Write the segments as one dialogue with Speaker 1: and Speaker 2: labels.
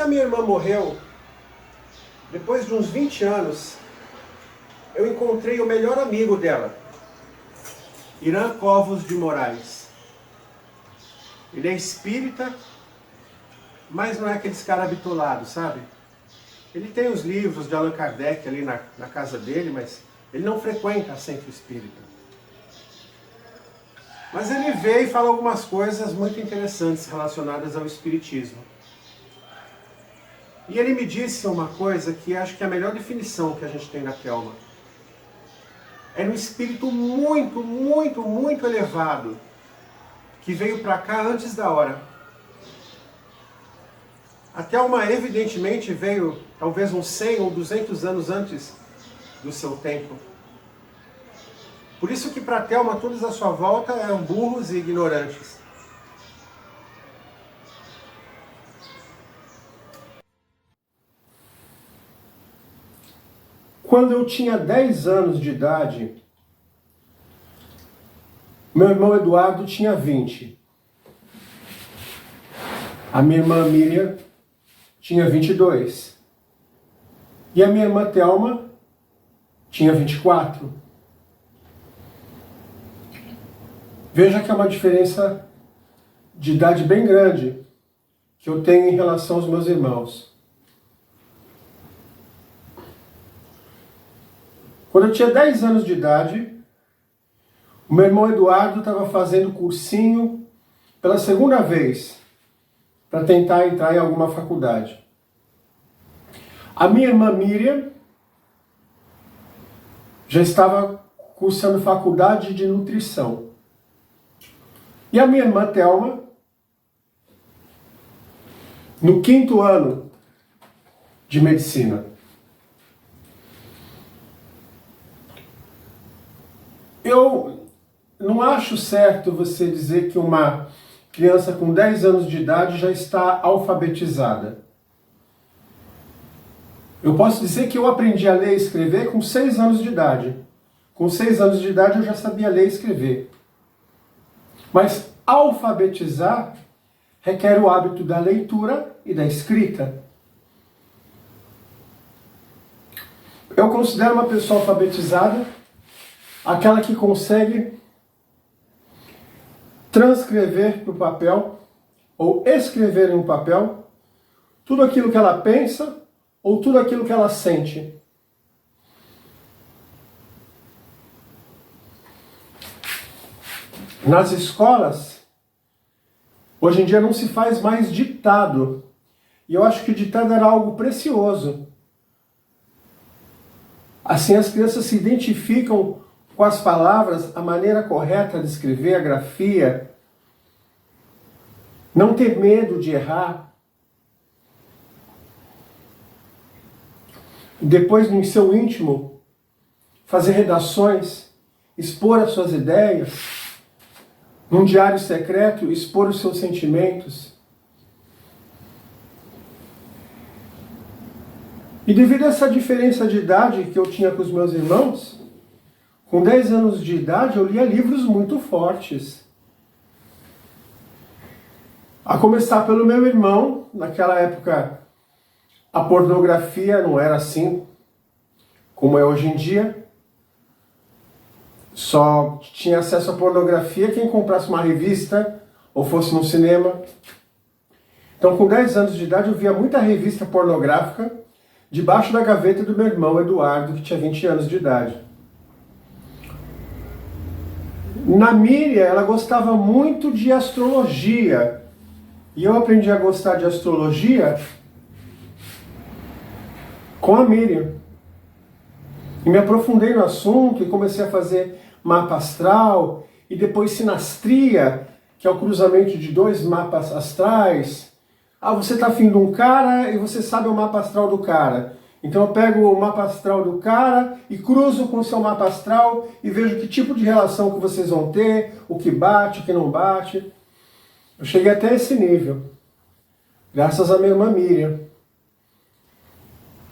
Speaker 1: a minha irmã morreu, depois de uns 20 anos, eu encontrei o melhor amigo dela, Irã Covos de Moraes. Ele é espírita, mas não é aqueles caras bitolados, sabe? Ele tem os livros de Allan Kardec ali na casa dele, mas ele não frequenta centro espírita. Mas ele veio e falou algumas coisas muito interessantes relacionadas ao espiritismo. E ele me disse uma coisa que acho que é a melhor definição que a gente tem da Thelma. É um espírito muito, muito, muito elevado, que veio para cá antes da hora. A Thelma, evidentemente, veio talvez uns 100 ou 200 anos antes do seu tempo. Por isso que para a Thelma, todos à sua volta eram burros e ignorantes. Quando eu tinha 10 anos de idade, meu irmão Eduardo tinha 20. A minha irmã Miriam tinha 22. E a minha irmã Thelma tinha 24. Veja que é uma diferença de idade bem grande que eu tenho em relação aos meus irmãos. Quando eu tinha 10 anos de idade, o meu irmão Eduardo estava fazendo cursinho pela segunda vez para tentar entrar em alguma faculdade. A minha irmã Miriam já estava cursando faculdade de nutrição. E a minha irmã Thelma, no 5º ano de medicina. Eu não acho certo você dizer que uma criança com 10 anos de idade já está alfabetizada. Eu posso dizer que eu aprendi a ler e escrever com 6 anos de idade. Com 6 anos de idade eu já sabia ler e escrever. Mas alfabetizar requer o hábito da leitura e da escrita. Eu considero uma pessoa alfabetizada aquela que consegue transcrever no papel ou escrever em um papel tudo aquilo que ela pensa ou tudo aquilo que ela sente. Nas escolas, hoje em dia não se faz mais ditado. E eu acho que ditado era algo precioso. Assim as crianças se identificam com as palavras, a maneira correta de escrever, a grafia. Não ter medo de errar. Depois, no seu íntimo, fazer redações, expor as suas ideias, num diário secreto, expor os seus sentimentos. E devido a essa diferença de idade que eu tinha com os meus irmãos, com 10 anos de idade eu lia livros muito fortes. A começar pelo meu irmão, naquela época a pornografia não era assim como é hoje em dia. Só tinha acesso à pornografia quem comprasse uma revista ou fosse no cinema. Então, com 10 anos de idade, eu via muita revista pornográfica debaixo da gaveta do meu irmão Eduardo, que tinha 20 anos de idade. Na Miriam, ela gostava muito de astrologia. E eu aprendi a gostar de astrologia com a Miriam. E me aprofundei no assunto e comecei a fazer mapa astral e depois sinastria, que é o cruzamento de 2 mapas astrais. Ah, você está afim de um cara e você sabe o mapa astral do cara. Então eu pego o mapa astral do cara e cruzo com o seu mapa astral e vejo que tipo de relação que vocês vão ter, o que bate, o que não bate. Eu cheguei até esse nível, graças à minha irmã Miriam.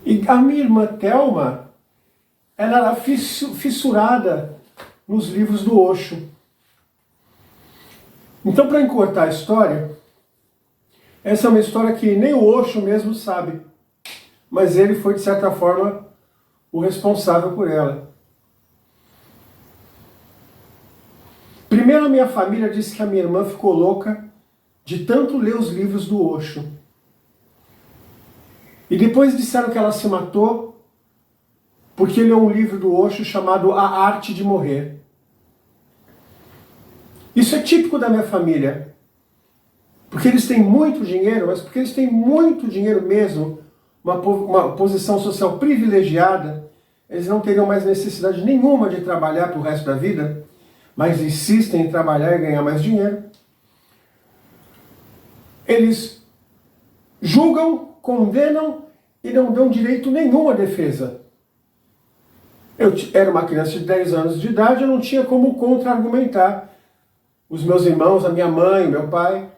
Speaker 1: E a minha irmã Thelma, ela era fissurada nos livros do Osho. Então, para encurtar a história, Essa é uma história que nem o Osho mesmo sabe, mas ele foi, de certa forma, o responsável por ela. Primeiro, a minha família disse que a minha irmã ficou louca de tanto ler os livros do Osho. E depois disseram que ela se matou porque leu um livro do Osho chamado A Arte de Morrer. Isso é típico da minha família. Porque eles têm muito dinheiro, mas porque eles têm muito dinheiro mesmo, uma posição social privilegiada, eles não teriam mais necessidade nenhuma de trabalhar para o resto da vida, mas insistem em trabalhar e ganhar mais dinheiro. Eles julgam, condenam e não dão direito nenhum à defesa. Eu era uma criança de 10 anos de idade, eu não tinha como contra-argumentar. Os meus irmãos, a minha mãe, meu pai,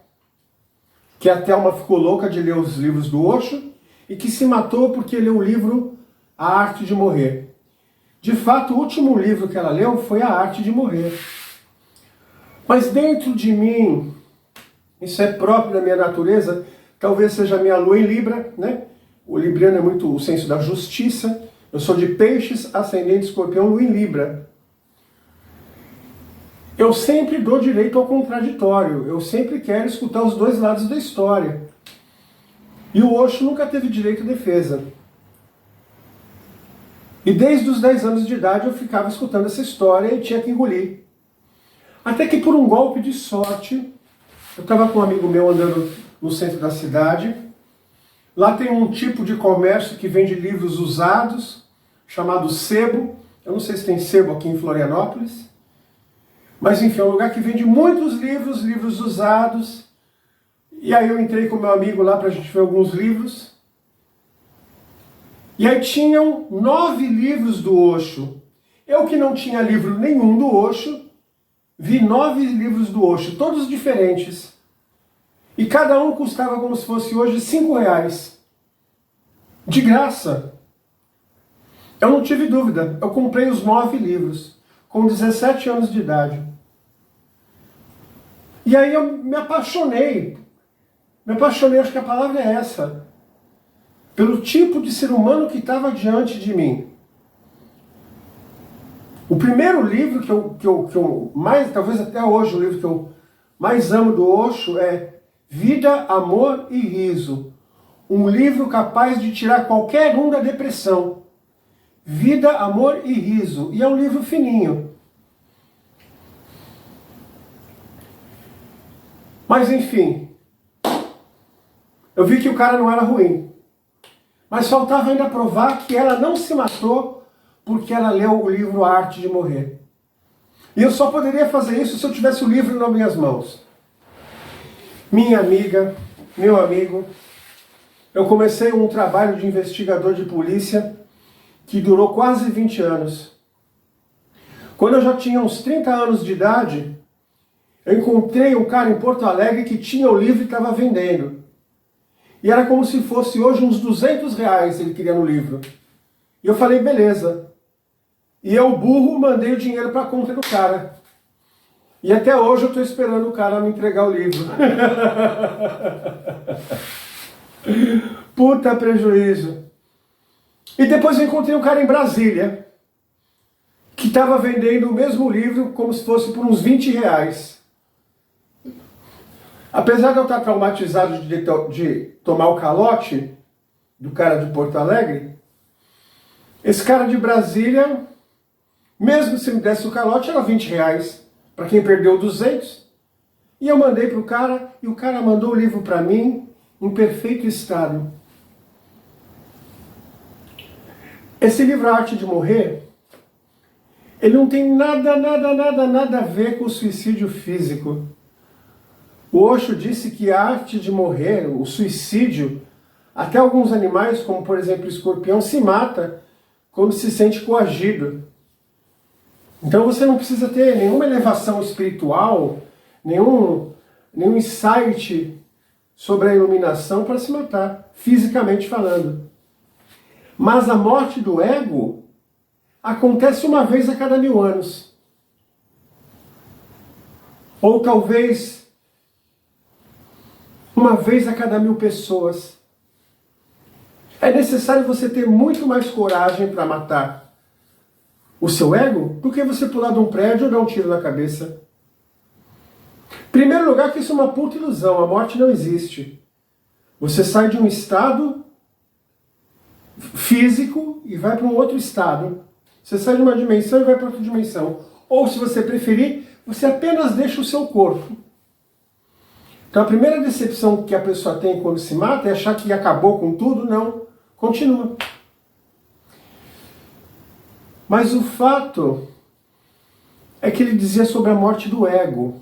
Speaker 1: que a Thelma ficou louca de ler os livros do Osho e que se matou porque leu o livro A Arte de Morrer. De fato, o último livro que ela leu foi A Arte de Morrer. Mas dentro de mim, isso é próprio da minha natureza, talvez seja a minha lua em Libra, né? O libriano é muito o senso da justiça. Eu sou de Peixes, ascendente Escorpião, lua em Libra. Eu sempre dou direito ao contraditório, eu sempre quero escutar os dois lados da história. E o Osho nunca teve direito à defesa. E desde os 10 anos de idade eu ficava escutando essa história e tinha que engolir. Até que por um golpe de sorte, eu estava com um amigo meu andando no centro da cidade. Lá tem um tipo de comércio que vende livros usados, chamado sebo. Eu não sei se tem sebo aqui em Florianópolis. Mas enfim, é um lugar que vende muitos livros, livros usados. E aí eu entrei com meu amigo lá para a gente ver alguns livros. E aí tinham 9 livros do Osho. Eu que não tinha livro nenhum do Osho, vi 9 livros do Osho, todos diferentes. E cada um custava como se fosse hoje R$5. De graça. Eu não tive dúvida, eu comprei os 9 livros, com 17 anos de idade. E aí eu me apaixonei, acho que a palavra é essa, pelo tipo de ser humano que estava diante de mim. O primeiro livro que eu mais, talvez até hoje, o livro que eu mais amo do Osho é Vida, Amor e Riso. Um livro capaz de tirar qualquer um da depressão. Vida, Amor e Riso. E é um livro fininho. Mas enfim, eu vi que o cara não era ruim. Mas faltava ainda provar que ela não se matou porque ela leu o livro A Arte de Morrer. E eu só poderia fazer isso se eu tivesse o livro nas minhas mãos. Minha amiga, meu amigo, eu comecei um trabalho de investigador de polícia que durou quase 20 anos. Quando eu já tinha uns 30 anos de idade, eu encontrei um cara em Porto Alegre que tinha o livro e estava vendendo. E era como se fosse hoje uns R$200 ele queria no livro. E eu falei, beleza. E eu, burro, mandei o dinheiro para a conta do cara. E até hoje eu estou esperando o cara me entregar o livro. Puta prejuízo. E depois eu encontrei um cara em Brasília que estava vendendo o mesmo livro como se fosse por uns R$20. Apesar de eu estar traumatizado de tomar o calote do cara de Porto Alegre, esse cara de Brasília, mesmo se me desse o calote, era R$20. Para quem perdeu 200. E eu mandei para o cara, e o cara mandou o livro para mim em perfeito estado. Esse livro A Arte de Morrer, ele não tem nada a ver com o suicídio físico. O Osho disse que a arte de morrer, o suicídio, até alguns animais, como por exemplo o escorpião, se mata quando se sente coagido. Então você não precisa ter nenhuma elevação espiritual, nenhum insight sobre a iluminação para se matar, fisicamente falando. Mas a morte do ego acontece uma vez a cada 1000 anos. Ou talvez uma vez a cada 1000 pessoas. É necessário você ter muito mais coragem para matar o seu ego do que você pular de um prédio ou dar um tiro na cabeça. Em primeiro lugar, que isso é uma puta ilusão, a morte não existe. Você sai de um estado físico e vai para um outro estado. Você sai de uma dimensão e vai para outra dimensão. Ou, se você preferir, você apenas deixa o seu corpo. Então a primeira decepção que a pessoa tem quando se mata é achar que acabou com tudo. Não, continua. Mas o fato é que ele dizia sobre a morte do ego,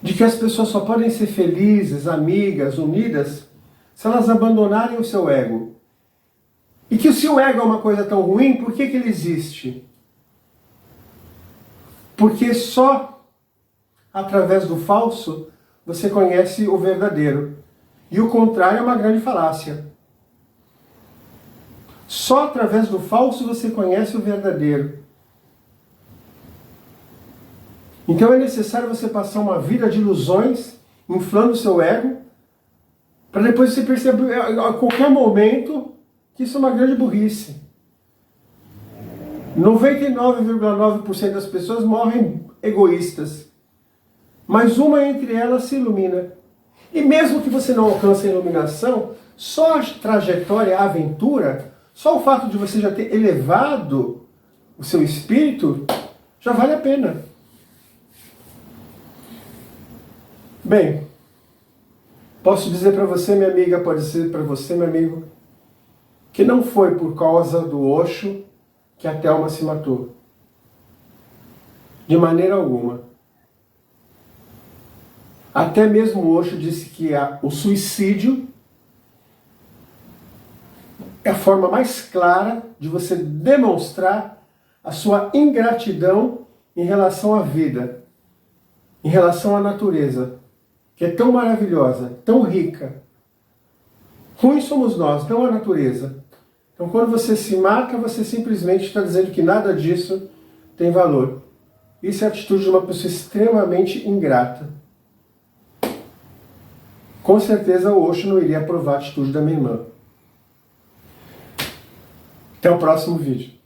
Speaker 1: de que as pessoas só podem ser felizes, amigas, unidas, se elas abandonarem o seu ego. E que se o ego é uma coisa tão ruim, por que ele existe? Porque só através do falso você conhece o verdadeiro. E o contrário é uma grande falácia. Só através do falso você conhece o verdadeiro. Então é necessário você passar uma vida de ilusões, inflando o seu ego, para depois você perceber a qualquer momento que isso é uma grande burrice. 99,9% das pessoas morrem egoístas, mas uma entre elas se ilumina. E mesmo que você não alcance a iluminação, só a trajetória, a aventura, só o fato de você já ter elevado o seu espírito, já vale a pena. Bem, posso dizer para você, minha amiga, pode dizer para você, meu amigo, que não foi por causa do Osho que a Thelma se matou. De maneira alguma. Até mesmo o Osho disse que o suicídio é a forma mais clara de você demonstrar a sua ingratidão em relação à vida, em relação à natureza, que é tão maravilhosa, tão rica. Ruins somos nós, não a natureza. Então quando você se mata, você simplesmente está dizendo que nada disso tem valor. Isso é a atitude de uma pessoa extremamente ingrata. Com certeza o Osho não iria aprovar a atitude da minha irmã. Até o próximo vídeo.